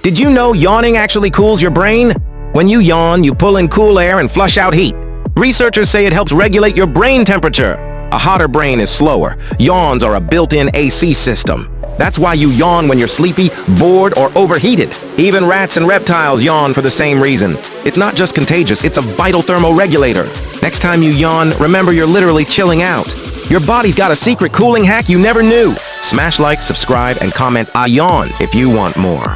Did you know yawning actually cools your brain? When you yawn, you pull in cool air and flush out heat. Researchers say it helps regulate your brain temperature. A hotter brain is slower. Yawns are a built-in AC system. That's why you yawn when you're sleepy, bored, or overheated. Even rats and reptiles yawn for the same reason. It's not just contagious, it's a vital thermoregulator. Next time you yawn, remember you're literally chilling out. Your body's got a secret cooling hack you never knew. Smash like, subscribe, and comment "I yawn" if you want more.